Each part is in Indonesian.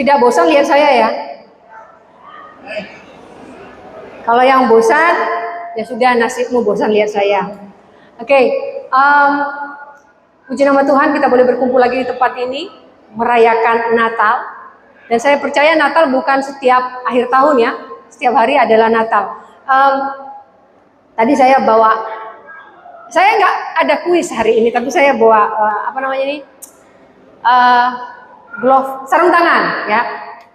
Tidak bosan lihat saya ya? Kalau yang bosan, ya sudah nasibmu bosan lihat saya. Oke, puji nama Tuhan kita boleh berkumpul lagi di tempat ini, merayakan Natal. Dan saya percaya Natal bukan setiap akhir tahun ya, setiap hari adalah Natal. Tadi saya nggak ada kuis hari ini, tapi saya bawa glove, sarung tangan ya.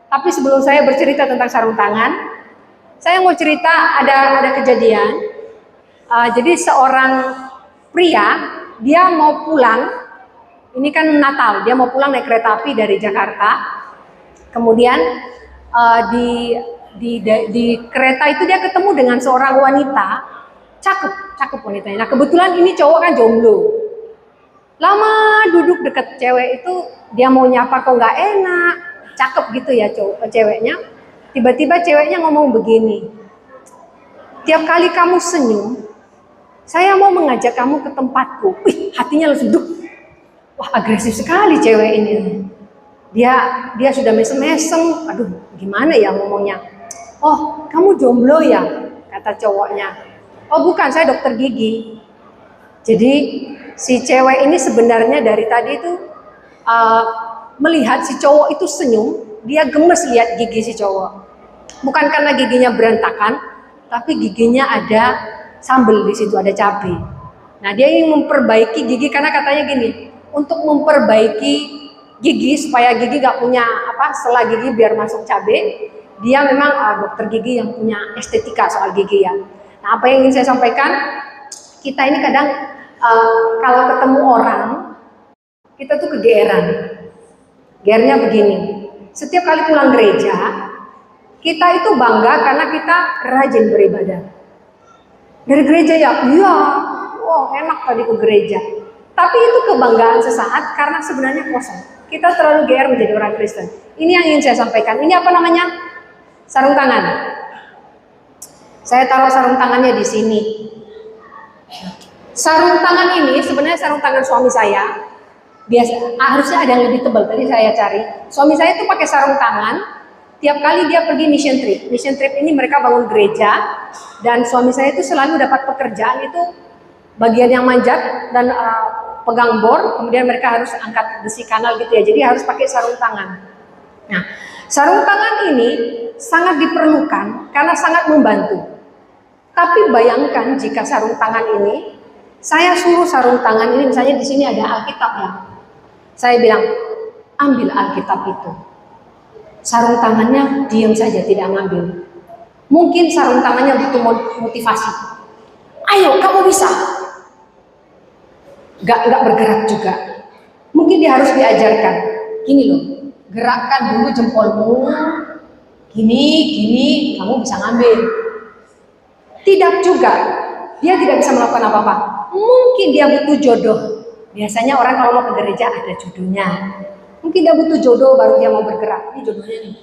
Tapi sebelum saya bercerita tentang sarung tangan, saya mau cerita ada kejadian. Jadi seorang pria, dia mau pulang. Ini kan Natal, dia mau pulang naik kereta api dari Jakarta. Kemudian di kereta itu dia ketemu dengan seorang wanita, cakep wanitanya. Nah kebetulan ini cowok kan jomblo. Lama duduk deket cewek itu, dia mau nyapa kok nggak enak, cakep gitu ya ceweknya. Tiba-tiba ceweknya ngomong begini, tiap kali kamu senyum, saya mau mengajak kamu ke tempatku. Wih, hatinya langsung duk. Wah, agresif sekali cewek ini. Dia sudah mesem-mesem. Aduh, gimana ya ngomongnya? Oh, kamu jomblo ya? Kata cowoknya. Oh, bukan, saya dokter gigi. Jadi si cewek ini sebenarnya dari tadi itu melihat si cowok itu senyum, dia gemes lihat gigi si cowok. Bukan karena giginya berantakan, tapi giginya ada sambal di situ, ada cabai. Nah, dia ingin memperbaiki gigi karena katanya gini, untuk memperbaiki gigi supaya gigi gak punya sela gigi biar masuk cabai, dia memang dokter gigi yang punya estetika soal gigi ya. Nah, apa yang ingin saya sampaikan, kita ini kadang kalau ketemu orang, kita tuh kegeeran. Geernya begini, setiap kali pulang gereja, kita itu bangga karena kita rajin beribadah. Dari gereja ya, iya, wow enak tadi ke gereja. Tapi itu kebanggaan sesaat karena sebenarnya kosong. Kita terlalu GR menjadi orang Kristen. Ini yang ingin saya sampaikan. Ini apa namanya? Sarung tangan. Saya taruh sarung tangannya di sini. Sarung tangan ini sebenarnya sarung tangan suami saya. Harusnya ada yang lebih tebal. Tadi saya cari. Suami saya itu pakai sarung tangan. Tiap kali dia pergi mission trip. Mission trip ini mereka bangun gereja. Dan suami saya itu selalu dapat pekerjaan itu bagian yang manjat dan pegang bor, kemudian mereka harus angkat besi kanal gitu ya, jadi harus pakai sarung tangan. Nah, sarung tangan ini sangat diperlukan karena sangat membantu. Tapi bayangkan jika sarung tangan ini, saya suruh sarung tangan ini, misalnya di sini ada Alkitab ya, saya bilang, ambil Alkitab itu. Sarung tangannya diam saja, tidak ngambil. Mungkin sarung tangannya butuh motivasi. Ayo, kamu bisa. Gak bergerak juga. Mungkin dia harus diajarkan. Gini loh, gerakkan dulu jempolmu. Gini, kamu bisa ngambil. Tidak juga. Dia tidak bisa melakukan apa-apa. Mungkin dia butuh jodoh. Biasanya orang kalau mau ke gereja ada jodohnya. Mungkin dia butuh jodoh baru dia mau bergerak. Ini jodohnya nih.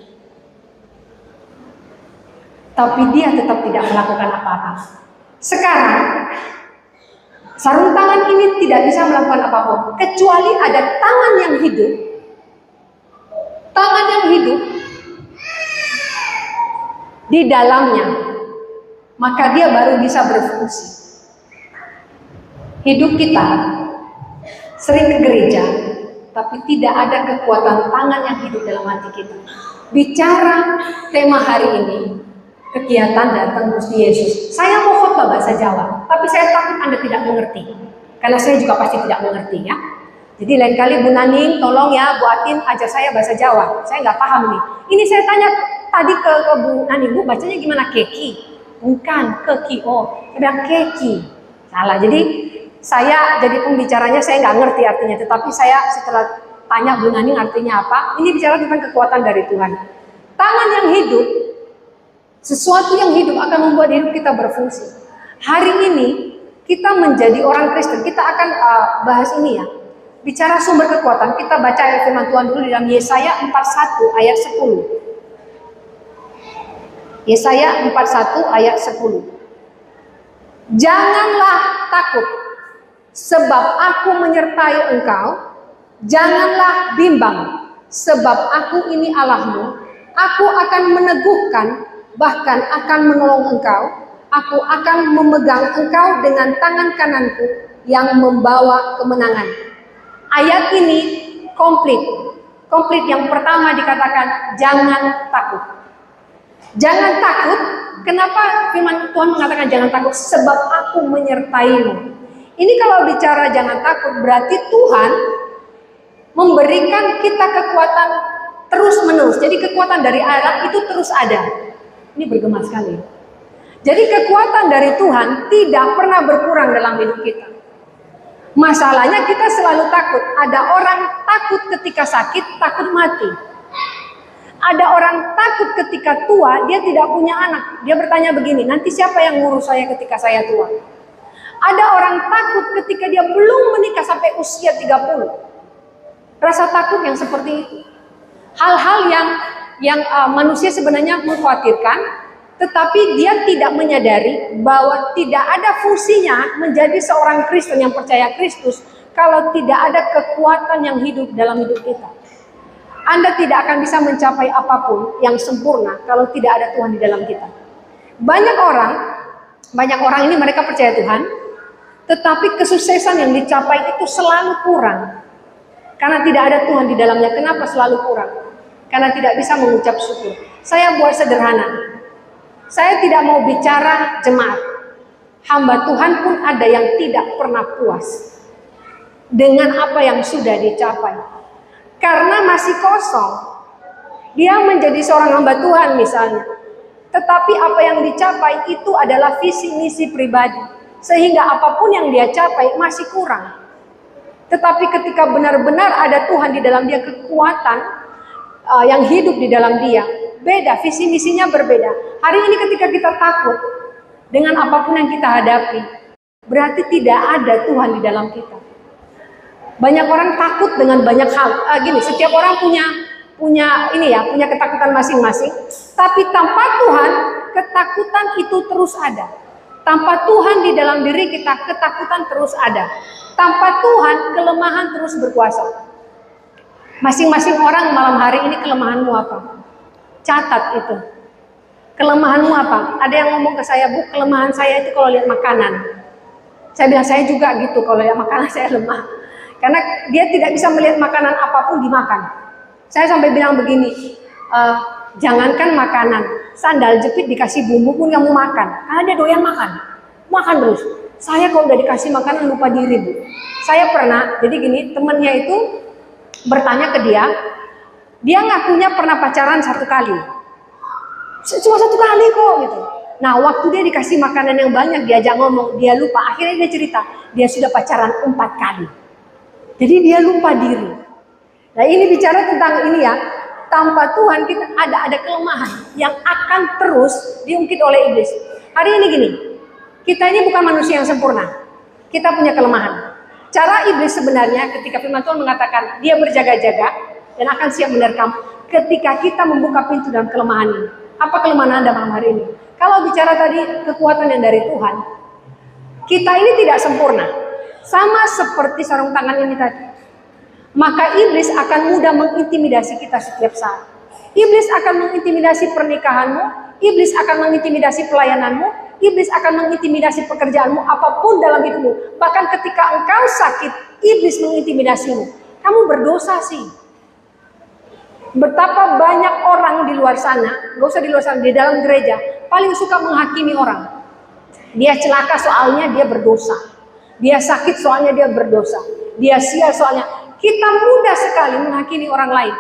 Tapi dia tetap tidak melakukan apa-apa. Sekarang sarung tangan ini tidak bisa melakukan apapun kecuali ada tangan yang hidup. Tangan yang hidup di dalamnya, maka dia baru bisa berfungsi. Hidup kita sering ke gereja, tapi tidak ada kekuatan tangan yang hidup dalam hati kita. Bicara tema hari ini, kegiatan datang Gusti Yesus. Saya mau khotbah bahasa Jawa, tapi saya takut Anda tidak mengerti. Karena saya juga pasti tidak mengerti ya. Jadi lain kali Bu Naning, tolong ya Bu Atin ajar saya bahasa Jawa. Saya nggak paham nih. Ini saya tanya tadi ke Bu Naning, Bu bacanya gimana? Keki? Bukan, keki. Oh, saya keki. Salah. Jadi saya jadi pembicaranya saya nggak ngerti artinya. Tetapi saya setelah tanya Bu Naning artinya apa, ini bicara tentang kekuatan dari Tuhan. Tangan yang hidup, sesuatu yang hidup akan membuat hidup kita berfungsi. Hari ini kita menjadi orang Kristen. Kita akan bahas ini ya. Bicara sumber kekuatan, kita baca ayat firman Tuhan dulu di dalam Yesaya 41 ayat 10. Yesaya 41 ayat 10. Janganlah takut, sebab aku menyertai engkau. Janganlah bimbang, Sebab aku ini Allahmu, aku akan meneguhkan, bahkan akan menolong engkau. Aku akan memegang engkau dengan tangan kananku yang membawa kemenangan. Ayat ini komplit. Komplit yang pertama dikatakan jangan takut. Jangan takut. Kenapa firman Tuhan mengatakan jangan takut? Sebab aku menyertaimu. Ini kalau bicara jangan takut berarti Tuhan memberikan kita kekuatan terus menerus. Jadi kekuatan dari Allah itu terus ada. Ini bergema sekali. Jadi kekuatan dari Tuhan tidak pernah berkurang dalam hidup kita. Masalahnya kita selalu takut. Ada orang takut ketika sakit, takut mati. Ada orang takut ketika tua, dia tidak punya anak. Dia bertanya begini, nanti siapa yang ngurus saya ketika saya tua? Ada orang takut ketika dia belum menikah sampai usia 30. Rasa takut yang seperti itu. Hal-hal yang manusia sebenarnya mengkhawatirkan, tetapi dia tidak menyadari bahwa tidak ada fungsinya menjadi seorang Kristen yang percaya Kristus kalau tidak ada kekuatan yang hidup dalam hidup kita. Anda tidak akan bisa mencapai apapun yang sempurna kalau tidak ada Tuhan di dalam kita. Banyak orang ini mereka percaya Tuhan, tetapi kesuksesan yang dicapai itu selalu kurang. Karena tidak ada Tuhan di dalamnya. Kenapa selalu kurang? Karena tidak bisa mengucap syukur. Saya buat sederhana. Saya tidak mau bicara jemaat. Hamba Tuhan pun ada yang tidak pernah puas dengan apa yang sudah dicapai. Karena masih kosong. Dia menjadi seorang hamba Tuhan misalnya. Tetapi apa yang dicapai itu adalah visi misi pribadi. Sehingga apapun yang dia capai masih kurang. Tetapi ketika benar-benar ada Tuhan di dalam dia, kekuatan yang hidup di dalam dia, beda, visi misinya berbeda. Hari ini ketika kita takut dengan apapun yang kita hadapi, berarti tidak ada Tuhan di dalam kita. Banyak orang takut dengan banyak hal. Gini, setiap orang punya ketakutan masing-masing. Tapi tanpa Tuhan, ketakutan itu terus ada. Tanpa Tuhan di dalam diri kita, ketakutan terus ada. Tanpa Tuhan, kelemahan terus berkuasa. Masing-masing orang malam hari ini kelemahanmu apa? Catat itu. Kelemahanmu apa? Ada yang ngomong ke saya, Bu, kelemahan saya itu kalau lihat makanan. Saya bilang, saya juga gitu, kalau lihat makanan saya lemah. Karena dia tidak bisa melihat makanan apapun dimakan. Saya sampai bilang begini, jangankan makanan, sandal jepit dikasih bumbu pun kamu makan. Karena dia doyan makan. Makan terus. Saya kalau udah dikasih makanan lupa diri, Bu. Saya pernah, jadi gini, temennya itu bertanya ke dia ngakunya pernah pacaran 1 kali. Cuma 1 kali kok gitu. Nah, waktu dia dikasih makanan yang banyak, diajak ngomong, dia lupa. Akhirnya dia cerita, dia sudah pacaran 4 kali. Jadi dia lupa diri. Nah, ini bicara tentang ini ya. Tanpa Tuhan kita ada kelemahan yang akan terus diungkit oleh iblis. Hari ini gini, kita ini bukan manusia yang sempurna. Kita punya kelemahan. Cara iblis sebenarnya ketika firman Tuhan mengatakan dia berjaga-jaga dan akan siap menerkam ketika kita membuka pintu dalam kelemahan ini. Apa kelemahan Anda malam hari ini? Kalau bicara tadi kekuatan yang dari Tuhan, kita ini tidak sempurna. Sama seperti sarung tangan ini tadi. Maka iblis akan mudah mengintimidasi kita setiap saat. Iblis akan mengintimidasi pernikahanmu, iblis akan mengintimidasi pelayananmu, iblis akan mengintimidasi pekerjaanmu, apapun dalam hidupmu. Bahkan ketika engkau sakit, iblis mengintimidasimu. Kamu berdosa sih. Betapa banyak orang di luar sana, gak usah di luar sana, di dalam gereja, paling suka menghakimi orang. Dia celaka soalnya dia berdosa. Dia sakit soalnya dia berdosa. Dia sial soalnya. Kita mudah sekali menghakimi orang lain.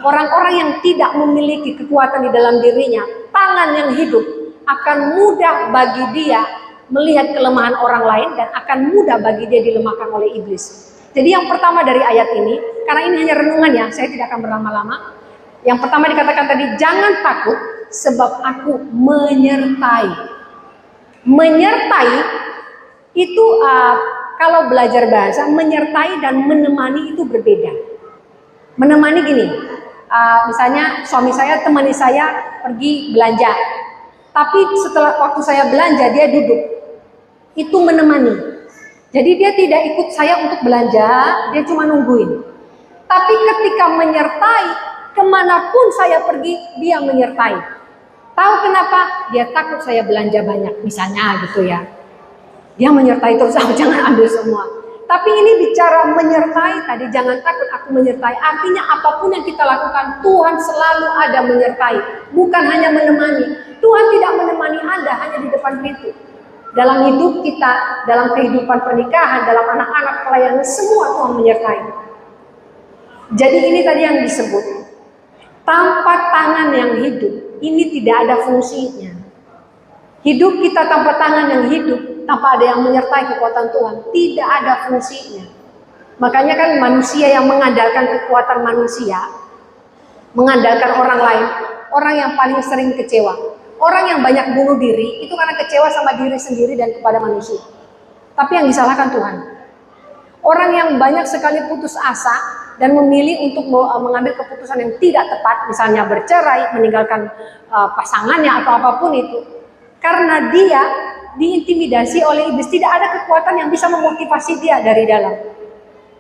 Orang-orang yang tidak memiliki kekuatan di dalam dirinya, tangan yang hidup, akan mudah bagi dia melihat kelemahan orang lain dan akan mudah bagi dia dilemahkan oleh iblis. Jadi yang pertama dari ayat ini, karena ini hanya renungan ya, saya tidak akan berlama-lama. Yang pertama dikatakan tadi, jangan takut sebab aku menyertai. Menyertai itu kalau belajar bahasa, menyertai dan menemani itu berbeda. Menemani gini, misalnya suami saya temani saya pergi belanja. Tapi setelah waktu saya belanja, dia duduk. Itu menemani. Jadi dia tidak ikut saya untuk belanja, dia cuma nungguin. Tapi ketika menyertai, kemanapun saya pergi, dia menyertai. Tahu kenapa? Dia takut saya belanja banyak, misalnya gitu ya. Dia menyertai terus, jangan ambil semua. Tapi ini bicara menyertai tadi, jangan takut aku menyertai. Artinya apapun yang kita lakukan, Tuhan selalu ada menyertai. Bukan hanya menemani. Tuhan tidak menemani Anda hanya di depan pintu. Dalam hidup kita, dalam kehidupan pernikahan, dalam anak-anak pelayanan, semua Tuhan menyertai. Jadi ini tadi yang disebut, tanpa tangan yang hidup, ini tidak ada fungsinya. Hidup kita tanpa tangan yang hidup, tanpa ada yang menyertai kekuatan Tuhan, tidak ada fungsinya. Makanya kan manusia yang mengandalkan kekuatan manusia, mengandalkan orang lain, orang yang paling sering kecewa. Orang yang banyak bunuh diri, itu karena kecewa sama diri sendiri dan kepada manusia. Tapi yang disalahkan Tuhan. Orang yang banyak sekali putus asa dan memilih untuk mengambil keputusan yang tidak tepat, misalnya bercerai, meninggalkan pasangannya atau apapun itu. Karena dia diintimidasi oleh iblis, tidak ada kekuatan yang bisa memotivasi dia dari dalam.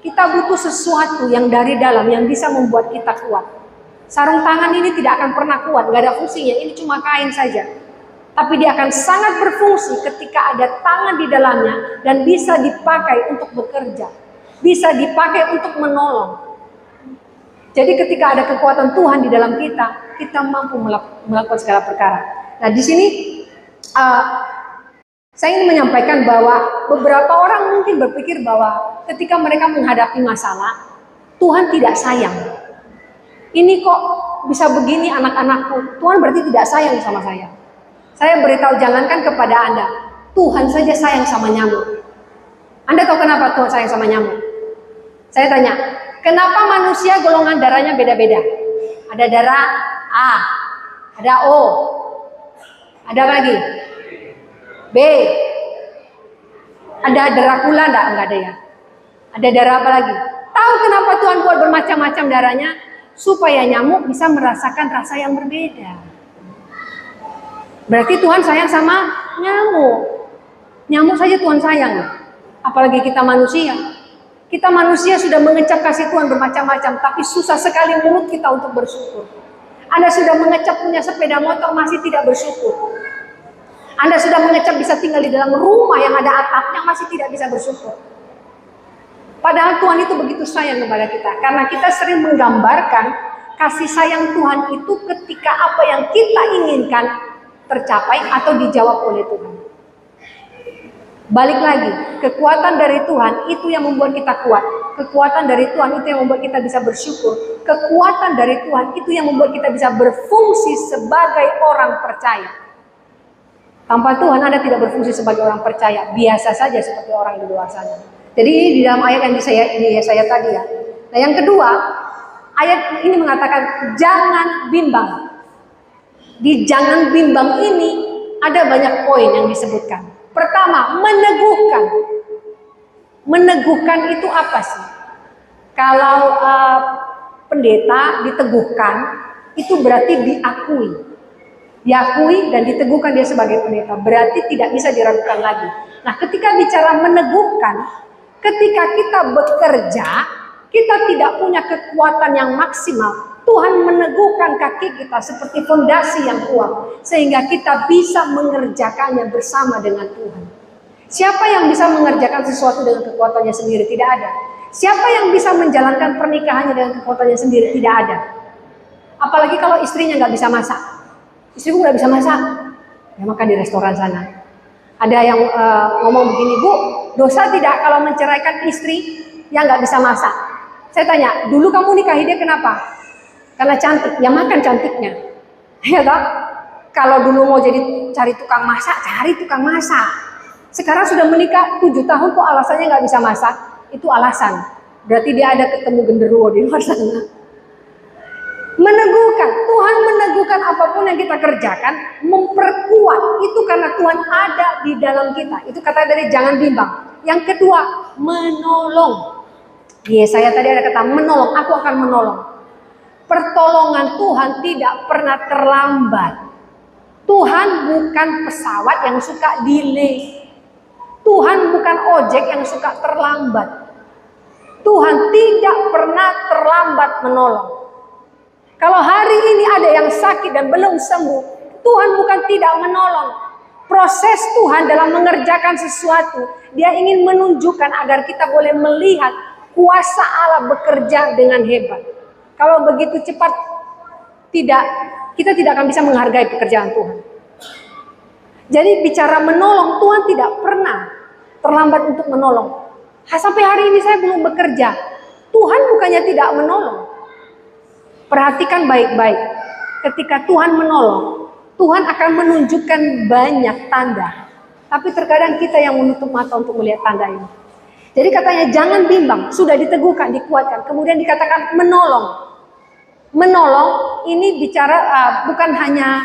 Kita butuh sesuatu yang dari dalam yang bisa membuat kita kuat. Sarung tangan ini tidak akan pernah kuat, gak ada fungsinya, ini cuma kain saja. Tapi dia akan sangat berfungsi ketika ada tangan di dalamnya dan bisa dipakai untuk bekerja, bisa dipakai untuk menolong. Jadi ketika ada kekuatan Tuhan di dalam kita, kita mampu melakukan segala perkara. Nah di sini saya ingin menyampaikan bahwa beberapa orang mungkin berpikir bahwa ketika mereka menghadapi masalah, Tuhan tidak sayang. Ini kok bisa begini anak-anakku, Tuhan berarti tidak sayang sama saya. Saya beritahu, jangankan kepada Anda, Tuhan saja sayang sama nyamuk. Anda tahu kenapa Tuhan sayang sama nyamuk? Saya tanya, kenapa manusia golongan darahnya beda-beda? Ada darah A, ada O, ada apa lagi? B. Ada darah kula enggak? Enggak ada ya. Ada darah apa lagi? Tahu kenapa Tuhan buat bermacam-macam darahnya? Supaya nyamuk bisa merasakan rasa yang berbeda. Berarti Tuhan sayang sama nyamuk. Nyamuk saja Tuhan sayang. Apalagi kita manusia. Kita manusia sudah mengecap kasih Tuhan bermacam-macam, tapi susah sekali mulut kita untuk bersyukur. Anda sudah mengecap punya sepeda motor, masih tidak bersyukur. Anda sudah mengecap bisa tinggal di dalam rumah yang ada atapnya, masih tidak bisa bersyukur. Padahal Tuhan itu begitu sayang kepada kita. Karena kita sering menggambarkan kasih sayang Tuhan itu ketika apa yang kita inginkan tercapai atau dijawab oleh Tuhan. Balik lagi, kekuatan dari Tuhan itu yang membuat kita kuat. Kekuatan dari Tuhan itu yang membuat kita bisa bersyukur. Kekuatan dari Tuhan itu yang membuat kita bisa berfungsi sebagai orang percaya. Tanpa Tuhan Anda tidak berfungsi sebagai orang percaya, biasa saja seperti orang di luar sana. Jadi di dalam ayat yang saya tadi ya. Nah yang kedua, ayat ini mengatakan jangan bimbang. Di jangan bimbang ini ada banyak poin yang disebutkan. Pertama, meneguhkan. Meneguhkan itu apa sih? Kalau pendeta diteguhkan, itu berarti diakui. Diakui dan diteguhkan dia sebagai pendeta. Berarti tidak bisa diragukan lagi. Nah ketika bicara meneguhkan, ketika kita bekerja, kita tidak punya kekuatan yang maksimal. Tuhan meneguhkan kaki kita seperti fondasi yang kuat. Sehingga kita bisa mengerjakannya bersama dengan Tuhan. Siapa yang bisa mengerjakan sesuatu dengan kekuatannya sendiri? Tidak ada. Siapa yang bisa menjalankan pernikahannya dengan kekuatannya sendiri? Tidak ada. Apalagi kalau istrinya nggak bisa masak. Istriku nggak bisa masak, ya makan di restoran sana. Ada yang ngomong begini, Bu, dosa tidak kalau menceraikan istri yang nggak bisa masak? Saya tanya, dulu kamu nikahi dia kenapa? Karena cantik, ya makan cantiknya. Ya toh? Kalau dulu mau jadi cari tukang masak, cari tukang masak. Sekarang sudah menikah 7 tahun kok alasannya nggak bisa masak? Itu alasan. Berarti dia ada ketemu genderuwo di luar sana. Meneguhkan, Tuhan meneguhkan apapun yang kita kerjakan, memperkuat itu karena Tuhan ada di dalam kita. Itu kata dari jangan bimbang. Yang kedua, menolong. Yesaya tadi ada kata menolong, aku akan menolong. Pertolongan Tuhan tidak pernah terlambat. Tuhan bukan pesawat yang suka delay. Tuhan bukan ojek yang suka terlambat. Tuhan tidak pernah terlambat menolong. Kalau hari ini ada yang sakit dan belum sembuh, Tuhan bukan tidak menolong. Proses Tuhan dalam mengerjakan sesuatu, Dia ingin menunjukkan agar kita boleh melihat kuasa Allah bekerja dengan hebat. Kalau begitu cepat, kita tidak akan bisa menghargai pekerjaan Tuhan. Jadi bicara menolong, Tuhan tidak pernah terlambat untuk menolong. Sampai hari ini saya belum bekerja, Tuhan bukannya tidak menolong. Perhatikan baik-baik, ketika Tuhan menolong, Tuhan akan menunjukkan banyak tanda. Tapi terkadang kita yang menutup mata untuk melihat tanda ini. Jadi katanya jangan bimbang, sudah diteguhkan, dikuatkan. Kemudian dikatakan menolong. Menolong ini bicara bukan hanya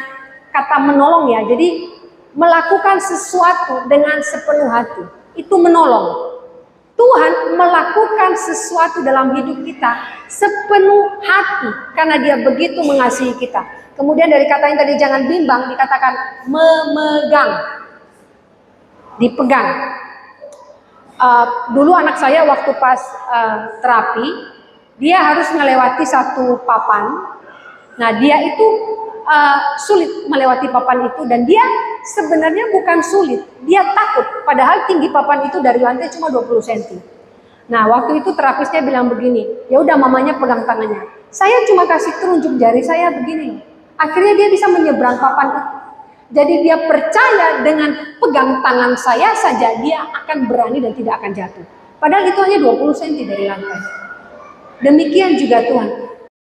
kata menolong ya. Jadi melakukan sesuatu dengan sepenuh hati. Itu menolong. Tuhan melakukan sesuatu dalam hidup kita sepenuh hati karena Dia begitu mengasihi kita. Kemudian dari kata yang tadi jangan bimbang dikatakan memegang, dipegang. Dulu anak saya waktu pas terapi, dia harus melewati satu papan. Nah dia itu sulit melewati papan itu dan dia sebenarnya bukan sulit, dia takut. Padahal tinggi papan itu dari lantai cuma 20 cm. Nah waktu itu terapisnya bilang begini, ya udah mamanya pegang tangannya. Saya cuma kasih telunjuk jari saya begini. Akhirnya dia bisa menyeberang papan itu. Jadi dia percaya dengan pegang tangan saya saja dia akan berani dan tidak akan jatuh. Padahal itu hanya 20 cm dari lantai. Demikian juga Tuhan.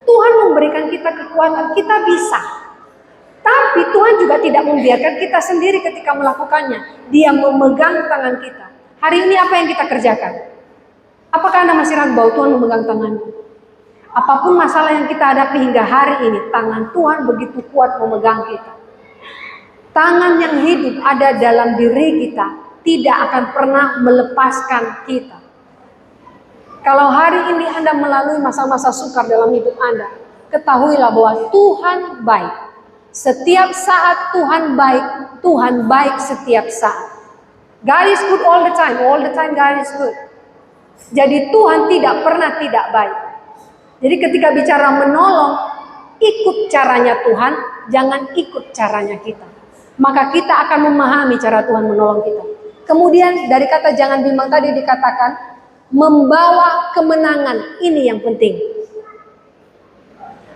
Tuhan memberikan kita kekuatan, kita bisa. Tapi Tuhan juga tidak membiarkan kita sendiri ketika melakukannya. Dia memegang tangan kita. Hari ini apa yang kita kerjakan? Apakah Anda masih ragu bahwa Tuhan memegang tanganmu? Apapun masalah yang kita hadapi hingga hari ini, tangan Tuhan begitu kuat memegang kita. Tangan yang hidup ada dalam diri kita, tidak akan pernah melepaskan kita. Kalau hari ini Anda melalui masa-masa sukar dalam hidup Anda, ketahuilah bahwa Tuhan baik. Setiap saat Tuhan baik setiap saat. God is good all the time God is good. Jadi Tuhan tidak pernah tidak baik. Jadi ketika bicara menolong, ikut caranya Tuhan, jangan ikut caranya kita. Maka kita akan memahami cara Tuhan menolong kita. Kemudian dari kata jangan bimbang tadi dikatakan, membawa kemenangan, ini yang penting.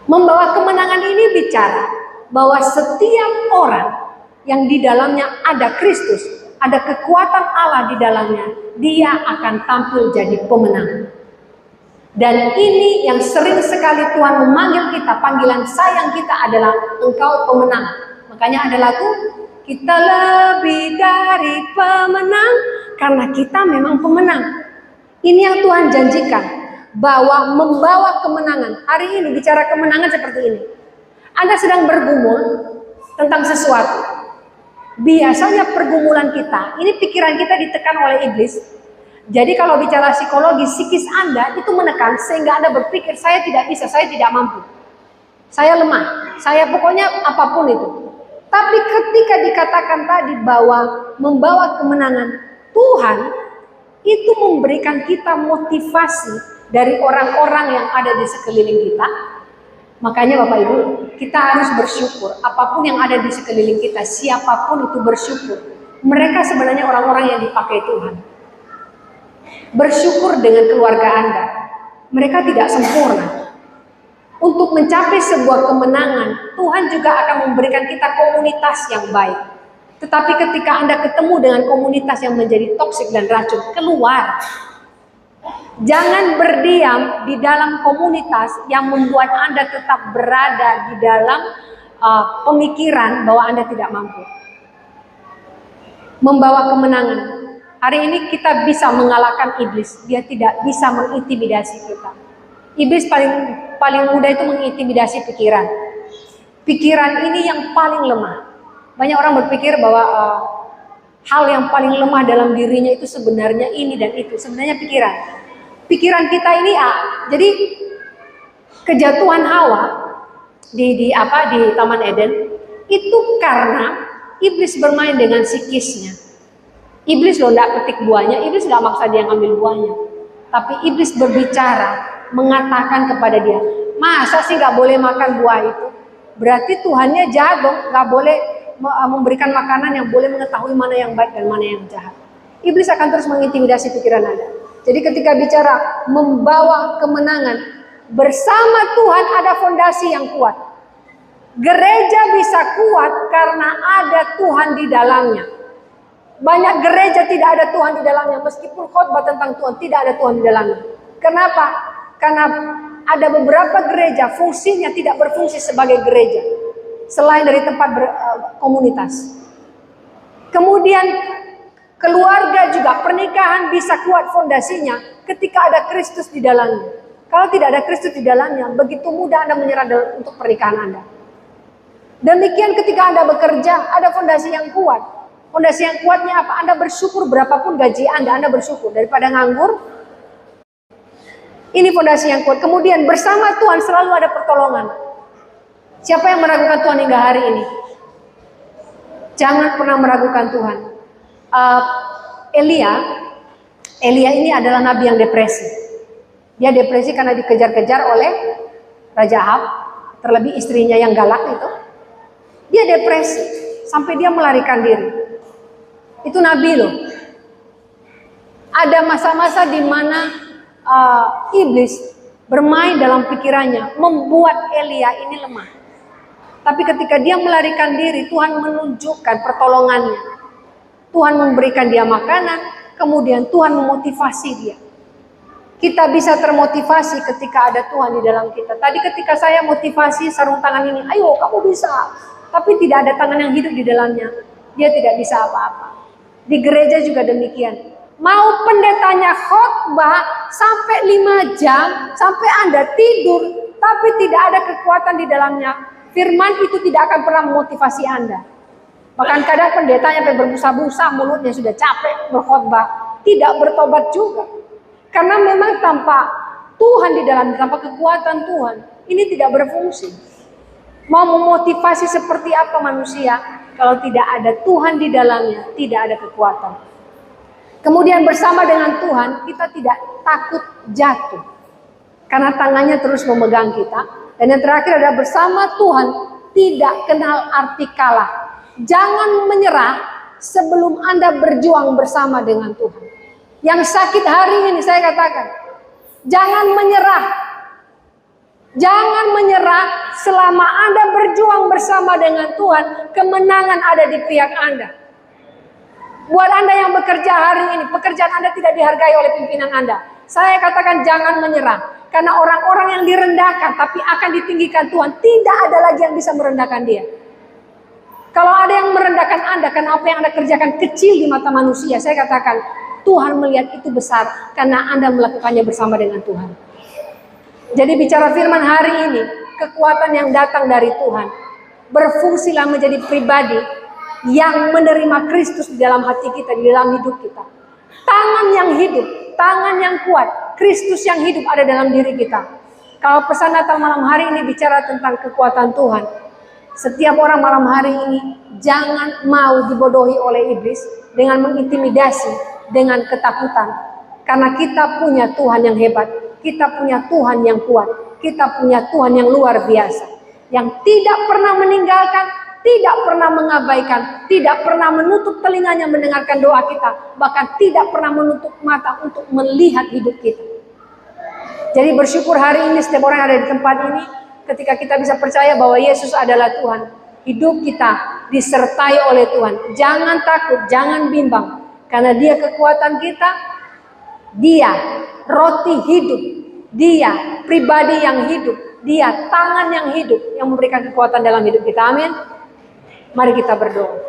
Membawa kemenangan ini bicara bahwa setiap orang yang di dalamnya ada Kristus, ada kekuatan Allah di dalamnya, dia akan tampil jadi pemenang. Dan ini yang sering sekali Tuhan memanggil kita, panggilan sayang kita adalah engkau pemenang. Makanya ada lagu, kita lebih dari pemenang, karena kita memang pemenang. Ini yang Tuhan janjikan, bahwa membawa kemenangan. Hari ini bicara kemenangan seperti ini. Anda sedang bergumul tentang sesuatu. Biasanya pergumulan kita, ini pikiran kita ditekan oleh iblis. Jadi kalau bicara psikologi, psikis Anda itu menekan sehingga Anda berpikir saya tidak bisa, saya tidak mampu. Saya lemah, saya pokoknya apapun itu. Tapi ketika dikatakan tadi bahwa membawa kemenangan, Tuhan itu memberikan kita motivasi dari orang-orang yang ada di sekeliling kita. Makanya Bapak Ibu, kita harus bersyukur. Apapun yang ada di sekeliling kita, siapapun itu bersyukur. Mereka sebenarnya orang-orang yang dipakai Tuhan. Bersyukur dengan keluarga Anda. Mereka tidak sempurna. Untuk mencapai sebuah kemenangan, Tuhan juga akan memberikan kita komunitas yang baik. Tetapi ketika Anda ketemu dengan komunitas yang menjadi toksik dan racun, keluar. Jangan berdiam di dalam komunitas yang membuat Anda tetap berada di dalam pemikiran bahwa Anda tidak mampu. Membawa kemenangan. Hari ini kita bisa mengalahkan iblis. Dia tidak bisa mengintimidasi kita. Iblis paling mudah itu mengintimidasi pikiran. Pikiran ini yang paling lemah. Banyak orang berpikir bahwa hal yang paling lemah dalam dirinya itu sebenarnya ini dan itu. Sebenarnya pikiran. Pikiran kita ini jadi kejatuhan Hawa di Taman Eden itu karena iblis bermain dengan psikisnya. Iblis loh tidak petik buahnya, iblis tidak maksa dia ngambil buahnya. Tapi iblis berbicara, mengatakan kepada dia, masa sih gak boleh makan buah itu? Berarti Tuhannya jahat dong, gak boleh memberikan makanan yang boleh mengetahui mana yang baik dan mana yang jahat. Iblis akan terus mengintimidasi pikiran Anda. Jadi ketika bicara membawa kemenangan, bersama Tuhan ada fondasi yang kuat. Gereja bisa kuat karena ada Tuhan di dalamnya. Banyak gereja tidak ada Tuhan di dalamnya, meskipun khotbah tentang Tuhan, tidak ada Tuhan di dalamnya. Kenapa? Karena ada beberapa gereja fungsinya tidak berfungsi sebagai gereja, selain dari tempat komunitas. Kemudian keluarga juga, pernikahan bisa kuat fondasinya ketika ada Kristus di dalamnya. Kalau tidak ada Kristus di dalamnya, begitu mudah Anda menyerah untuk pernikahan Anda. Demikian ketika Anda bekerja, ada fondasi yang kuat. Fondasi yang kuatnya apa? Anda bersyukur berapapun gaji Anda bersyukur daripada nganggur. Ini fondasi yang kuat. Kemudian bersama Tuhan selalu ada pertolongan. Siapa yang meragukan Tuhan hingga hari ini? Jangan pernah meragukan Tuhan. Elia ini adalah nabi yang depresi. Dia depresi karena dikejar-kejar oleh Raja Ahab, terlebih istrinya yang galak itu. Dia depresi sampai dia melarikan diri. Itu nabi loh. Ada masa-masa di mana iblis bermain dalam pikirannya, membuat Elia ini lemah. Tapi ketika dia melarikan diri, Tuhan menunjukkan pertolongannya. Tuhan memberikan dia makanan, kemudian Tuhan memotivasi dia. Kita bisa termotivasi ketika ada Tuhan di dalam kita. Tadi ketika saya motivasi sarung tangan ini, ayo kamu bisa. Tapi tidak ada tangan yang hidup di dalamnya, dia tidak bisa apa-apa. Di gereja juga demikian. Mau pendetanya khotbah sampai 5 jam, sampai Anda tidur, tapi tidak ada kekuatan di dalamnya, firman itu tidak akan pernah memotivasi Anda. Bahkan kadang pendetanya sampai berbusa-busa, mulutnya sudah capek berkhotbah, tidak bertobat juga. Karena memang tanpa Tuhan di dalamnya, tanpa kekuatan Tuhan, ini tidak berfungsi. Mau memotivasi seperti apa manusia, kalau tidak ada Tuhan di dalamnya, tidak ada kekuatan. Kemudian bersama dengan Tuhan, kita tidak takut jatuh. Karena tangannya terus memegang kita. Dan yang terakhir adalah bersama Tuhan, tidak kenal arti kalah. Jangan menyerah sebelum Anda berjuang bersama dengan Tuhan. Yang sakit hari ini saya katakan, jangan menyerah. Jangan menyerah selama Anda berjuang bersama dengan Tuhan, kemenangan ada di pihak Anda. Buat Anda yang bekerja hari ini, pekerjaan Anda tidak dihargai oleh pimpinan Anda. Saya katakan jangan menyerah. Karena orang-orang yang direndahkan tapi akan ditinggikan Tuhan, tidak ada lagi yang bisa merendahkan dia. Kalau ada yang merendahkan Anda karena apa yang Anda kerjakan kecil di mata manusia, saya katakan Tuhan melihat itu besar karena Anda melakukannya bersama dengan Tuhan. Jadi bicara firman hari ini, kekuatan yang datang dari Tuhan, berfungsilah menjadi pribadi yang menerima Kristus di dalam hati kita, di dalam hidup kita. Tangan yang hidup, tangan yang kuat, Kristus yang hidup ada dalam diri kita. Kalau pesan Natal malam hari ini bicara tentang kekuatan Tuhan, setiap orang malam hari ini jangan mau dibodohi oleh iblis dengan mengintimidasi, dengan ketakutan. Karena kita punya Tuhan yang hebat, kita punya Tuhan yang kuat, kita punya Tuhan yang luar biasa, yang tidak pernah meninggalkan, tidak pernah mengabaikan, tidak pernah menutup telinganya mendengarkan doa kita, bahkan tidak pernah menutup mata untuk melihat hidup kita. Jadi bersyukur hari ini setiap orang yang ada di tempat ini, ketika kita bisa percaya bahwa Yesus adalah Tuhan, hidup kita disertai oleh Tuhan. Jangan takut, jangan bimbang, karena Dia kekuatan kita, Dia roti hidup, Dia pribadi yang hidup, Dia tangan yang hidup yang memberikan kekuatan dalam hidup kita. Amin. Mari kita berdoa.